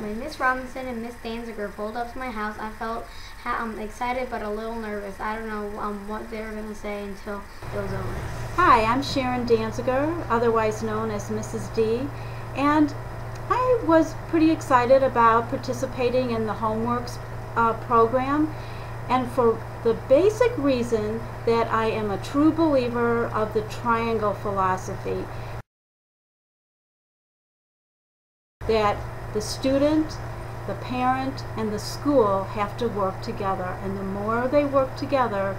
When Miss Robinson and Miss Danziger pulled up to my house, I felt excited but a little nervous. I don't know what they were going to say until it was over. Hi, I'm Sharon Danziger, otherwise known as Mrs. D, and I was pretty excited about participating in the Homeworks program, and for the basic reason that I am a true believer of the triangle philosophy, that the student, the parent, and the school have to work together, and the more they work together,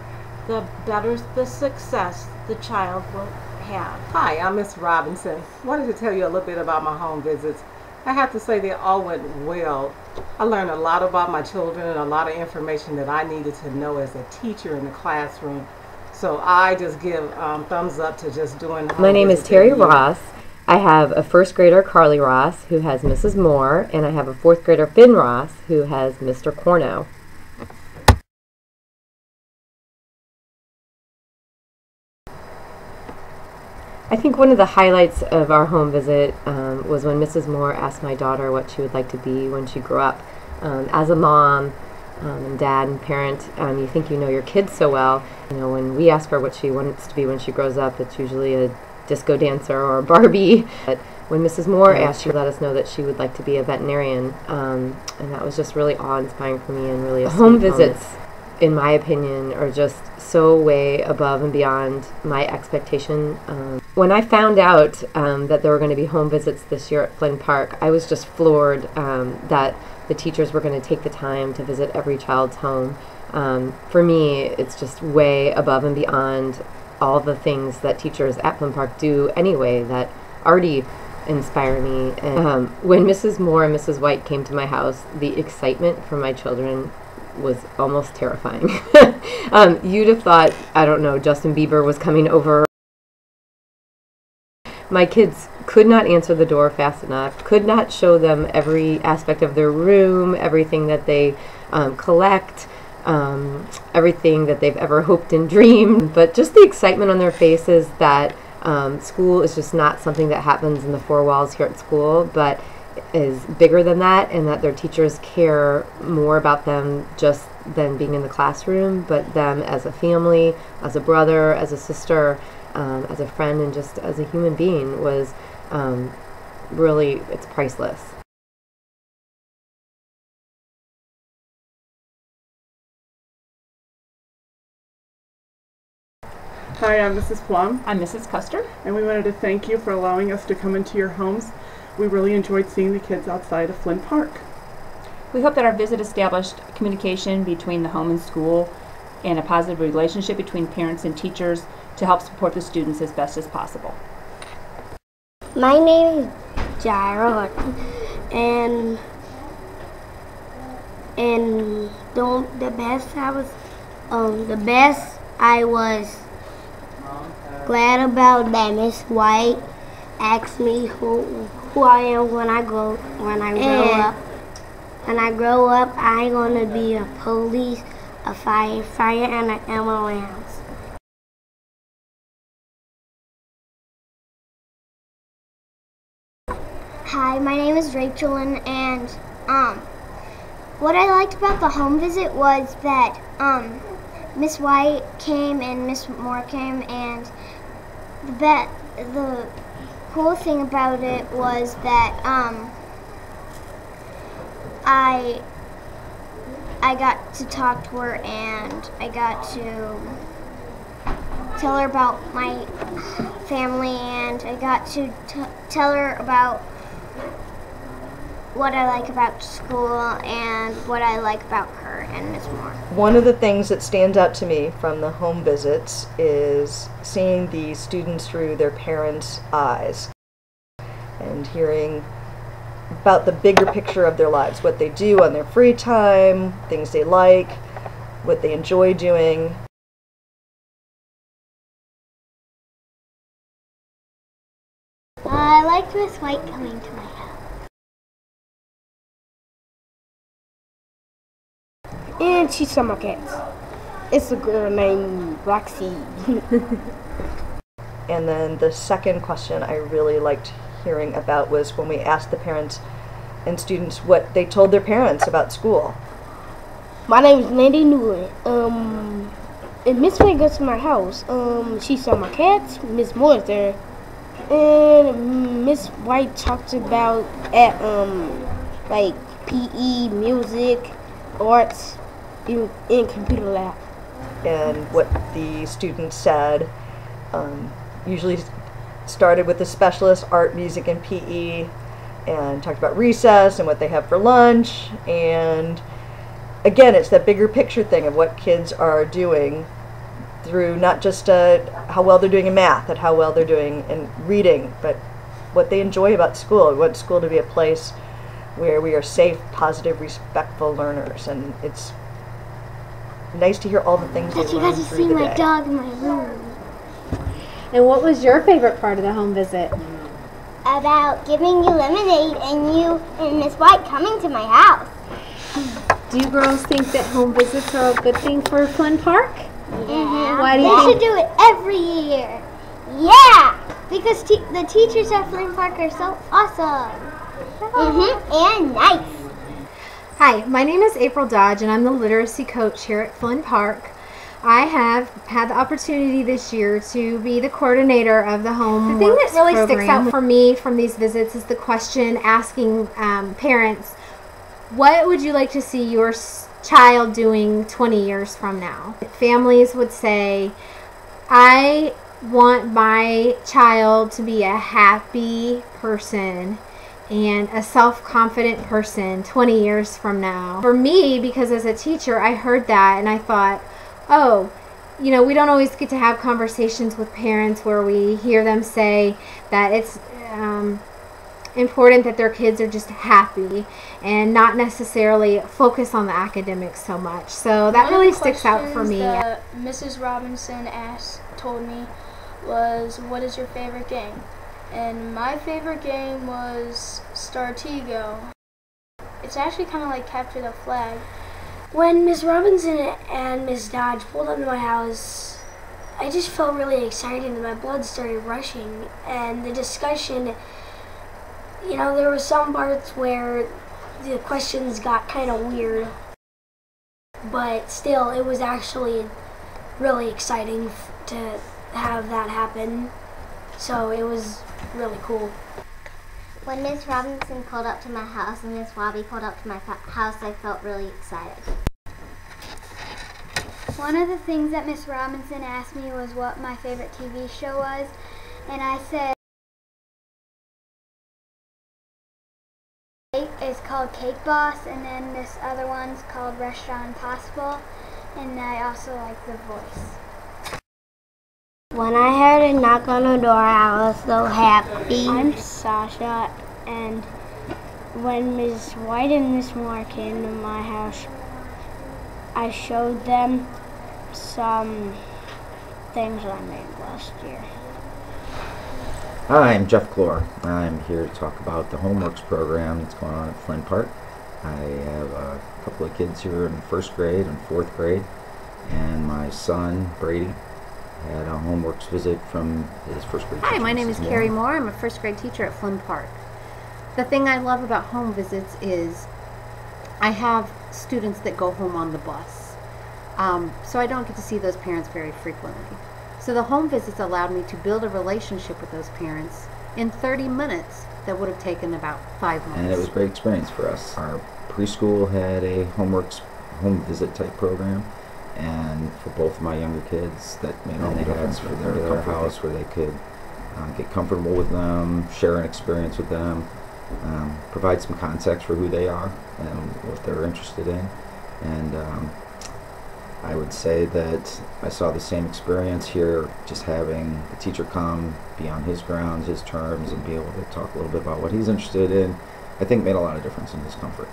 the better the success the child will have. Hi, I'm Miss Robinson. Wanted to tell you a little bit about my home visits. I have to say they all went well. I learned a lot about my children and a lot of information that I needed to know as a teacher in the classroom. So I just give thumbs up to just doing home My name is visits Terry every year. Ross. I have a first grader, Carly Ross, who has Mrs. Moore, and I have a fourth grader, Flynn Ross, who has Mr. Corno. I think one of the highlights of our home visit was when Mrs. Moore asked my daughter what she would like to be when she grew up. As a mom and dad and parent, you think you know your kids so well. You know, when we ask her what she wants to be when she grows up, it's usually a disco dancer or a Barbie. But when Mrs. Moore asked, she let us know that she would like to be a veterinarian, and that was just really awe-inspiring for me and really a home visits. In my opinion, are just so way above and beyond my expectation. When I found out that there were going to be home visits this year at Flynn Park, I was just floored that the teachers were going to take the time to visit every child's home. For me, it's just way above and beyond all the things that teachers at Flynn Park do anyway that already inspire me. And when Mrs. Moore and Mrs. White came to my house, the excitement for my children was almost terrifying. You'd have thought, I don't know, Justin Bieber was coming over. My kids could not answer the door fast enough, could not show them every aspect of their room, everything that they collect, everything that they've ever hoped and dreamed, but just the excitement on their faces that school is just not something that happens in the four walls here at school, but is bigger than that, and that their teachers care more about them just than being in the classroom, but them as a family, as a brother, as a sister, as a friend, and just as a human being was really, it's priceless. Hi, I'm Mrs. Plum. I'm Mrs. Custer. And we wanted to thank you for allowing us to come into your homes. We really enjoyed seeing the kids outside of Flynn Park. We hope that our visit established communication between the home and school and a positive relationship between parents and teachers to help support the students as best as possible. My name is Jared, and the best I was glad about that Miss White asked me who I am when I grow up. When I grow up, I'm gonna be a police, a firefighter, and an ambulance. Hi, my name is Rachel, and what I liked about the home visit was that Miss White came and Miss Moore came, and the cool thing about it was that I got to talk to her, and I got to tell her about my family, and I got to tell her about what I like about school and what I like about her and Miss Moore. One of the things that stands out to me from the home visits is seeing the students through their parents' eyes and hearing about the bigger picture of their lives, what they do on their free time, things they like, what they enjoy doing. I liked Miss White coming to my house. And she saw my cats. It's a girl named Roxy. And then the second question I really liked hearing about was when we asked the parents and students what they told their parents about school. My name is Landy Newland. And Miss White goes to my house. She saw my cats. Miss Moore's there, and Miss White talked about at like PE, music, arts, in computer lab. And what the students said usually started with the specialist, art, music, and PE, and talked about recess and what they have for lunch. And again, it's that bigger picture thing of what kids are doing through not just how well they're doing in math and how well they're doing in reading, but what they enjoy about school. We want school to be a place where we are safe, positive, respectful learners. And it's nice to hear all the things they But you learn got to through see the my day. dog in my room. And what was your favorite part of the home visit? About giving you lemonade and you and Miss White coming to my house. Do you girls think that home visits are a good thing for Flynn Park? Yeah. Why do you They think? should do it every year. Yeah, because the teachers at Flynn Park are so awesome. And nice. Hi, my name is April Dodge, and I'm the literacy coach here at Flynn Park. I have had the opportunity this year to be the coordinator of the home. The thing that really sticks out for me from these visits is the question asking parents, what would you like to see your child doing 20 years from now? Families would say, I want my child to be a happy person and a self-confident person 20 years from now. For me, because as a teacher, I heard that and I thought, oh, you know, we don't always get to have conversations with parents where we hear them say that it's important that their kids are just happy and not necessarily focus on the academics so much. So that really sticks out for me. That Mrs. Robinson told me was, what is your favorite game? And my favorite game was Startigo. It's actually kind of like Capture the Flag. When Miss Robinson and Miss Dodge pulled up to my house, I just felt really excited and my blood started rushing. And the discussion, you know, there were some parts where the questions got kind of weird, but still, it was actually really exciting to have that happen. So it was really cool. When Miss Robinson pulled up to my house and Miss Wabi pulled up to my house, I felt really excited. One of the things that Miss Robinson asked me was what my favorite TV show was, and I said it's called Cake Boss, and then this other one's called Restaurant Impossible, and I also like The Voice. When I heard a knock on the door, I was so happy. I'm Sasha, and when Ms. White and Miss Moore came to my house, I showed them some things I made last year. Hi, I'm Jeff Clore. I'm here to talk about the Homeworks program that's going on at Flynn Park. I have a couple of kids here in 1st grade and 4th grade, and my son, Brady, had a Homeworks visit from his 1st grade Hi, teacher, my name is Mrs. Carrie Moore. Moore. I'm a 1st grade teacher at Flynn Park. The thing I love about home visits is I have students that go home on the bus. So I don't get to see those parents very frequently. So the home visits allowed me to build a relationship with those parents in 30 minutes that would have taken about 5 months. And it was a great experience for us. Our preschool had a Homeworks home visit type program, and for both of my younger kids, that made all the difference for their house where they could get comfortable with them, share an experience with them, provide some context for who they are and what they're interested in. And I would say that I saw the same experience here, just having the teacher come, be on his grounds, his terms, and be able to talk a little bit about what he's interested in, I think made a lot of difference in his comfort.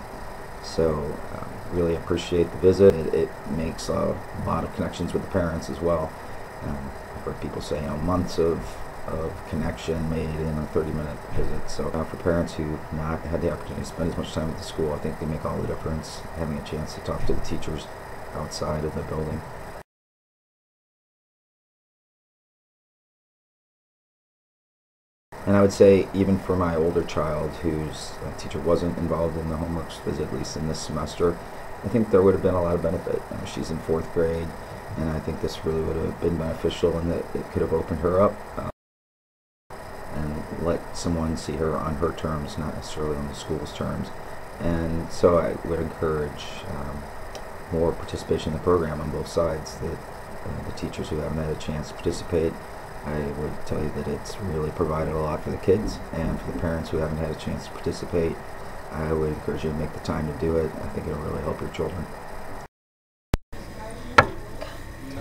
So really appreciate the visit. It makes a lot of connections with the parents as well. I've heard people say, months of connection made in a 30-minute visit. So for parents who not had the opportunity to spend as much time at the school, I think they make all the difference, having a chance to talk to the teachers outside of the building. And I would say even for my older child whose teacher wasn't involved in the homework visit, at least in this semester, I think there would have been a lot of benefit. She's in 4th grade, and I think this really would have been beneficial in that it could have opened her up and let someone see her on her terms, not necessarily on the school's terms. And so I would encourage more participation in the program on both sides. That the teachers who haven't had a chance to participate, I would tell you that it's really provided a lot for the kids, and for the parents who haven't had a chance to participate, I would encourage you to make the time to do it. I think it'll really help your children.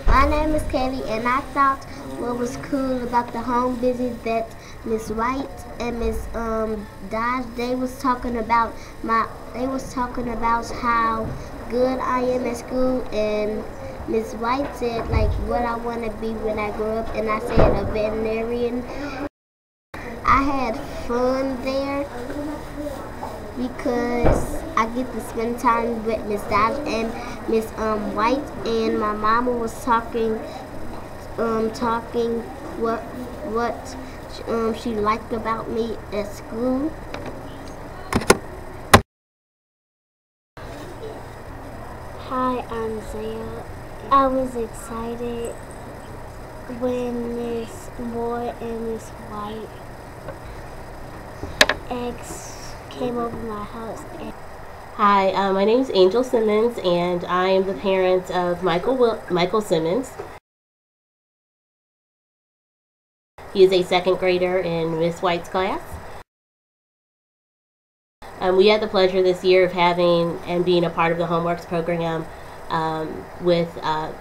My name is Katie, and I thought what was cool about the home visit that Miss White and Miss Dodge, they was talking about how good I am at school, and Miss White said like what I want to be when I grow up, and I said a veterinarian. I had fun there because I get to spend time with Miss Dodge and Miss White, and my mama was talking what she liked about me at school. Hi, I'm Zaya. I was excited when Miss Moore and Miss White came over my house. Hi, my name is Angel Simmons, and I am the parent of Michael Simmons. He is a 2nd grader in Miss White's class. We had the pleasure this year of having and being a part of the Homeworks program with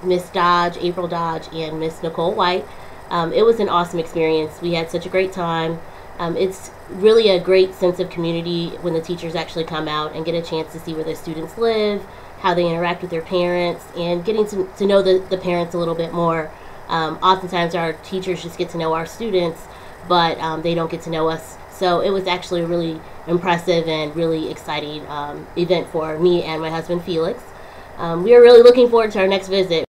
Miss Dodge, April Dodge, and Miss Nicole White. It was an awesome experience. We had such a great time. It's really a great sense of community when the teachers actually come out and get a chance to see where the students live, how they interact with their parents, and getting to know the parents a little bit more. Oftentimes our teachers just get to know our students, but they don't get to know us. So it was actually a really impressive and really exciting event for me and my husband Felix. We are really looking forward to our next visit.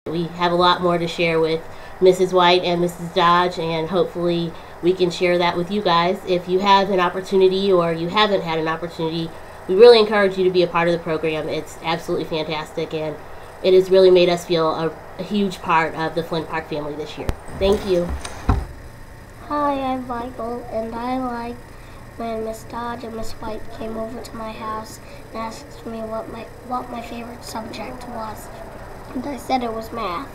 We have a lot more to share with Mrs. White and Mrs. Dodge, and hopefully we can share that with you guys. If you have an opportunity or you haven't had an opportunity, we really encourage you to be a part of the program. It's absolutely fantastic, and it has really made us feel a huge part of the Flynn Park family this year. Thank you. Hi, I'm Michael, and I liked when Miss Dodge and Miss White came over to my house and asked me what my favorite subject was. And I said it was math.